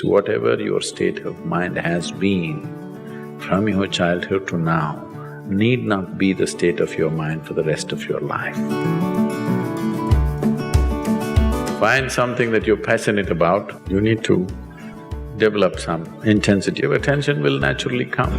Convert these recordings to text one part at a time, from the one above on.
Whatever your state of mind has been from your childhood to now need not be the state of your mind for the rest of your life. Find something that you're passionate about, you need to develop some intensity of attention will naturally come.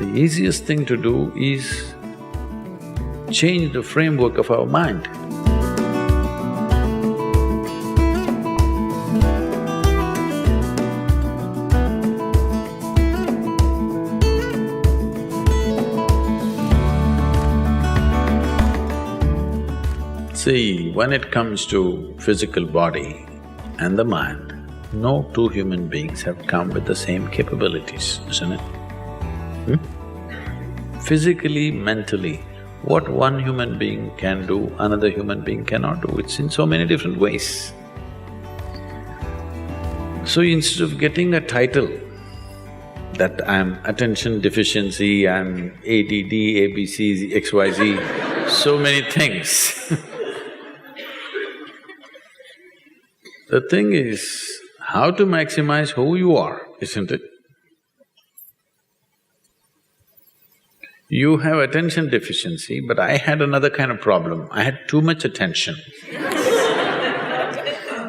The easiest thing to do is change the framework of our mind. See, when it comes to physical body and the mind, no two human beings have come with the same capabilities, isn't it? Physically, mentally, what one human being can do, another human being cannot do. It's in so many different ways. So instead of getting a title that I'm attention deficiency, I'm ADD, ABC, XYZ, so many things the thing is how to maximize who you are, isn't it? You have attention deficiency, but I had another kind of problem. I had too much attention.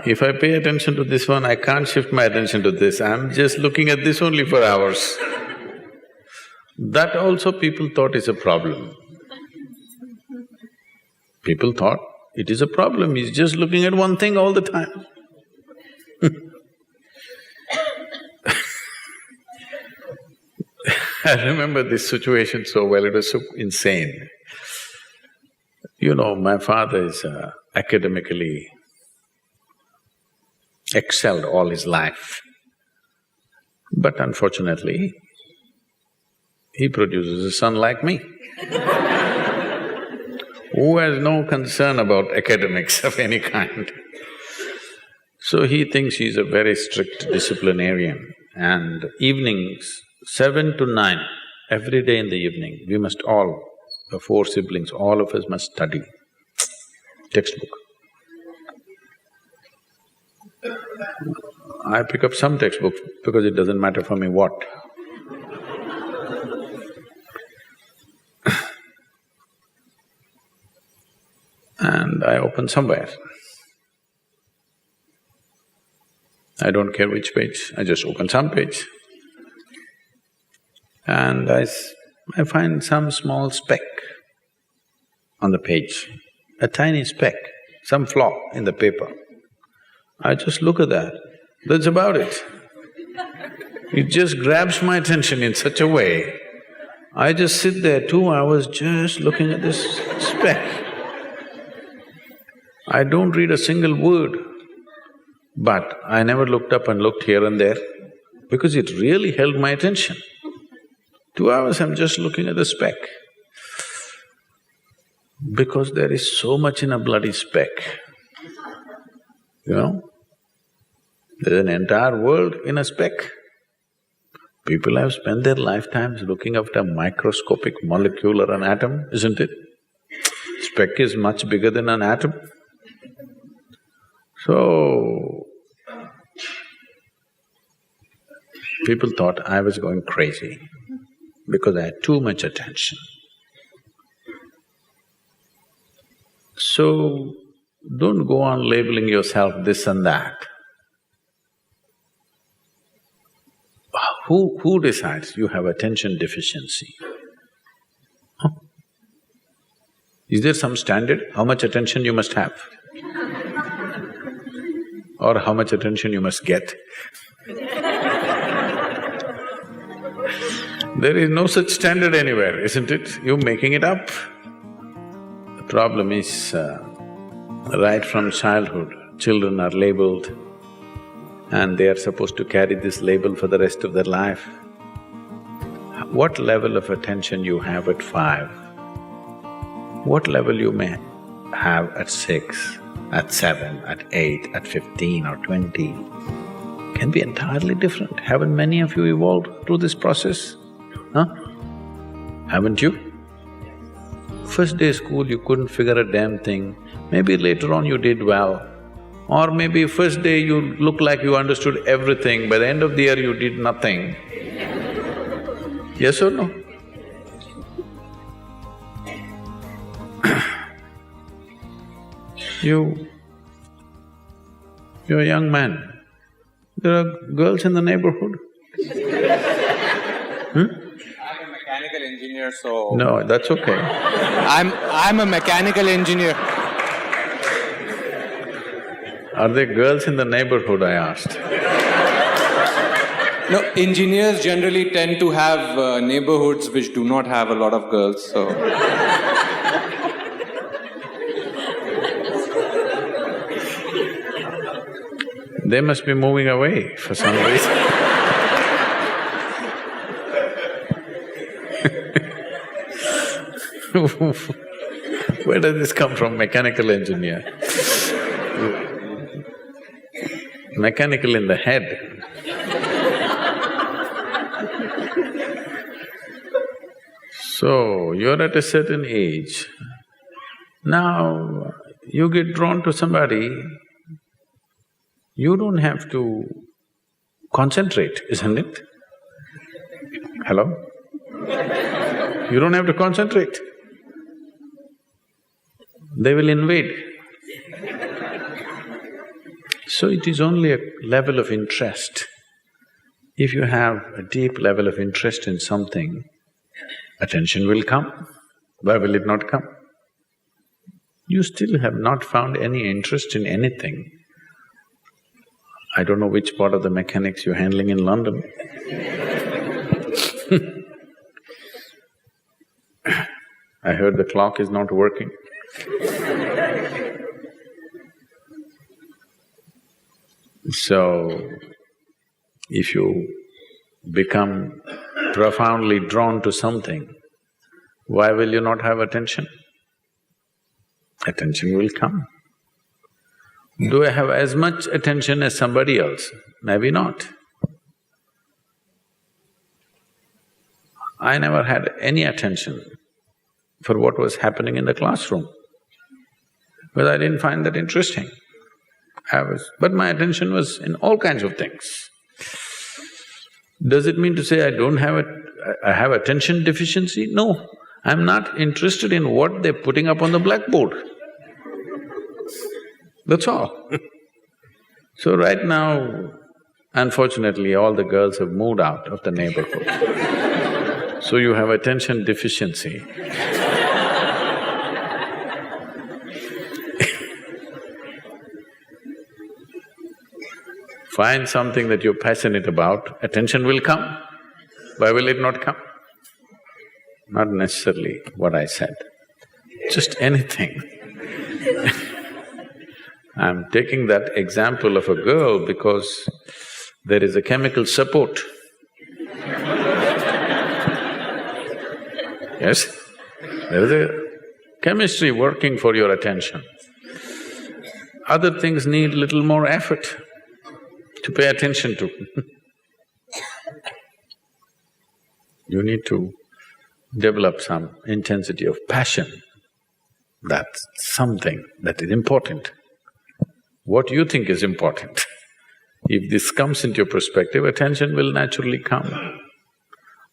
If I pay attention to this one, I can't shift my attention to this, I'm just looking at this only for hours. That also people thought is a problem. People thought it is a problem, he's just looking at one thing all the time. I remember this situation so well, it was so insane. You know, my father is academically excelled all his life. But unfortunately, he produces a son like me who has no concern about academics of any kind. So he thinks he's a very strict disciplinarian, and evenings, 7 to 9, every day in the evening, we must all, the 4 siblings, all of us must study textbook. I pick up some textbooks because it doesn't matter for me what. And I open somewhere. I don't care which page, I just open some page. And I find some small speck on the page, a tiny speck, some flaw in the paper. I just look at that, that's about it. It just grabs my attention in such a way, I just sit there 2 hours just looking at this speck. I don't read a single word, but I never looked up and looked here and there because it really held my attention. 2 hours I'm just looking at the speck. Because there is so much in a bloody speck, you know? There's an entire world in a speck. People have spent their lifetimes looking after a microscopic molecule or an atom, isn't it? Speck is much bigger than an atom. So, people thought I was going crazy because I had too much attention. So, don't go on labeling yourself this and that. Who decides you have attention deficiency? Huh? Is there some standard, how much attention you must have? Or how much attention you must get? There is no such standard anywhere, isn't it? You're making it up. The problem is, right from childhood, children are labeled and they are supposed to carry this label for the rest of their life. What level of attention you have at 5, what level you may have at 6, at 7, at 8, at 15 or 20 can be entirely different. Haven't many of you evolved through this process? Huh? Haven't you? First day school, you couldn't figure a damn thing. Maybe later on you did well. Or maybe first day you look like you understood everything, by the end of the year you did nothing. Yes or no? You're a young man. There are girls in the neighborhood. I'm a mechanical engineer, so… No, that's okay. I'm a mechanical engineer. Are there girls in the neighborhood, I asked? No, engineers generally tend to have neighborhoods which do not have a lot of girls, so… They must be moving away for some reason. Where does this come from, mechanical engineer? Mechanical in the head. So, you're at a certain age. Now, you get drawn to somebody, you don't have to concentrate, isn't it? Hello? You don't have to concentrate. They will invade. So it is only a level of interest. If you have a deep level of interest in something, attention will come. Why will it not come? You still have not found any interest in anything. I don't know which part of the mechanics you're handling in London. I heard the clock is not working. So, if you become profoundly drawn to something, why will you not have attention? Attention will come. Do I have as much attention as somebody else? Maybe not. I never had any attention for what was happening in the classroom, because I didn't find that interesting. But my attention was in all kinds of things. Does it mean to say I have attention deficiency? No, I'm not interested in what they're putting up on the blackboard. That's all. So right now, unfortunately, all the girls have moved out of the neighborhood. So you have attention deficiency. Find something that you're passionate about, attention will come. Why will it not come? Not necessarily what I said, just anything. I'm taking that example of a girl because there is a chemical support. Yes? There is a chemistry working for your attention. Other things need little more effort to pay attention to. You need to develop some intensity of passion. That's something that is important. What you think is important. If this comes into your perspective, attention will naturally come.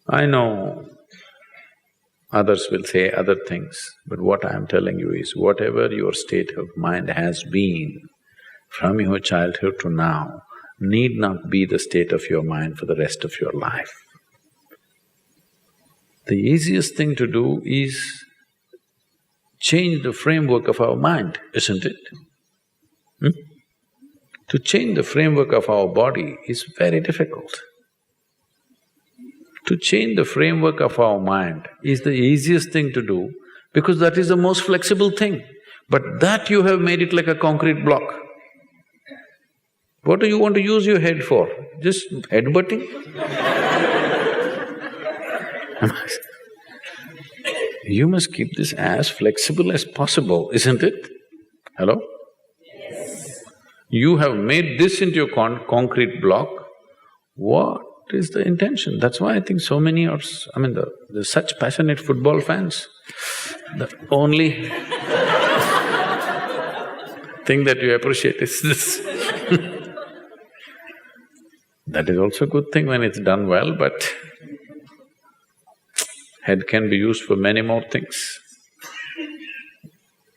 I know others will say other things, but what I am telling you is, whatever your state of mind has been from your childhood to now, need not be the state of your mind for the rest of your life. The easiest thing to do is change the framework of our mind, isn't it? To change the framework of our body is very difficult. To change the framework of our mind is the easiest thing to do because that is the most flexible thing. But that you have made it like a concrete block. What do you want to use your head for? Just headbutting? You must keep this as flexible as possible, isn't it? Hello? Yes. You have made this into your concrete block. What is the intention? That's why I think so many are… there's such passionate football fans. The only thing that you appreciate is this. That is also a good thing when it's done well, but head can be used for many more things.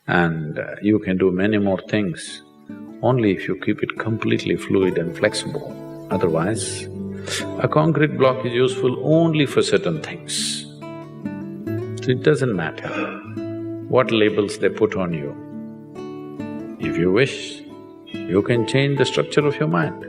And you can do many more things only if you keep it completely fluid and flexible. Otherwise, a concrete block is useful only for certain things. So it doesn't matter what labels they put on you. If you wish, you can change the structure of your mind.